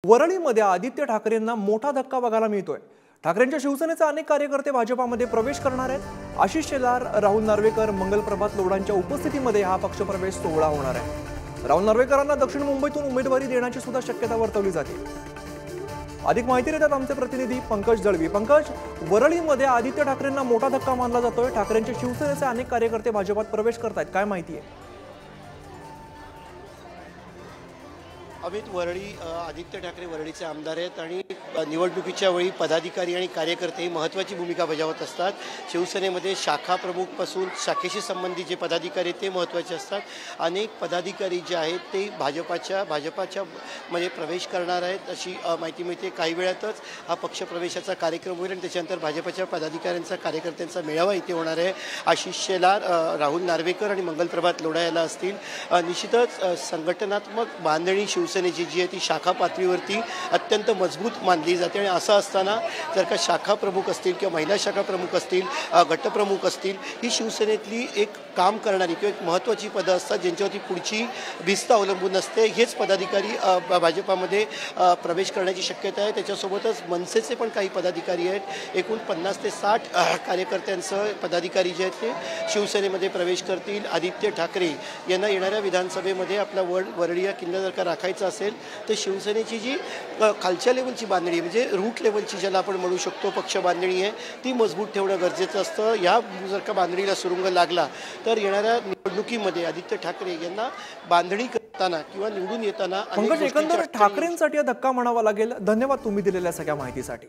वरळीमध्ये आदित्य ठाकरेंना मोठा धक्का बघायला मिळतोय। ठाकरेंच्या शिवसेनेचे अनेक कार्यकर्ते भाजपामध्ये प्रवेश करणार आहेत। आशिष शेलार, राहुल नार्वेकर, मंगलप्रभात लोढांच्या उपस्थितीमध्ये हा पक्षप्रवेश सोहळा होणार आहे। राहुल नार्वेकरांना दक्षिण मुंबईतून उमेदवारी देण्याची सुद्धा शक्यता वर्तवली जाते। अधिक माहिती देतात आमचे प्रतिनिधी पंकज दळवी। पंकज, वरळीमध्ये आदित्य ठाकरेंना मोठा धक्का मानला जातोय। ठाकरेंच्या शिवसेनेचे अनेक कार्यकर्ते भाजपात प्रवेश करतायत, काय माहिती आहे? अमित, वरळी आदित्य ठाकरे वरळीचे आमदार आहेत आणि निवडणुकीच्या वेळी पदाधिकारी आणि कार्यकर्ते महत्त्वाची भूमिका बजावत असतात। शिवसेनेमध्ये शाखा प्रमुखपासून शाखेशी संबंधित जे पदाधिकारी ते महत्त्वाचे असतात। अनेक पदाधिकारी जे आहेत ते भाजपाच्या मध्ये प्रवेश करणार आहेत अशी माहिती मिळते। काही वेळातच हा पक्षप्रवेशाचा कार्यक्रम होईल आणि त्याच्यानंतर भाजपाच्या पदाधिकाऱ्यांचा कार्यकर्त्यांचा मेळावा इथे होणार आहे। आशिष शेलार, राहुल नार्वेकर आणि मंगलप्रभात लोढा याला असतील। निश्चितच संघटनात्मक बांधणी शिवसेनेची जी आहे ती शाखा पातळीवरती अत्यंत मजबूत मानली जाते आणि असं असताना जर का शाखा प्रमुख असतील किंवा महिला शाखा प्रमुख असतील, गटप्रमुख असतील, ही शिवसेनेतली एक काम करणारी किंवा एक महत्त्वाची पदं असतात ज्यांच्यावरती पुढची भिस्त अवलंबून असते। हेच पदाधिकारी भाजपामध्ये प्रवेश करण्याची शक्यता आहे। त्याच्यासोबतच मनसेचे पण काही पदाधिकारी आहेत। एकूण 50 ते 60 कार्यकर्त्यांसह पदाधिकारी जे आहेत ते शिवसेनेमध्ये प्रवेश करतील। आदित्य ठाकरे यांना येणाऱ्या विधानसभेमध्ये आपला वरळी या किल्ला जर का राखायचा असेल तर शिवसेनेची जी खालच्या लेवलची बांधणी म्हणजे रूट लेवलची ज्याला आपण म्हणू शकतो पक्ष बांधणी आहे ती मजबूत ठेवणं गरजेचं असतं। या जर का बांधणीला सुरुंग लागला तर येणाऱ्या निवडणुकीमध्ये आदित्य ठाकरे यांना बांधणी करताना किंवा निवडून येताना एकंदर ठाकरेंसाठी धक्का म्हणावा लागेल। धन्यवाद तुम्ही दिलेल्या सगळ्या माहितीसाठी।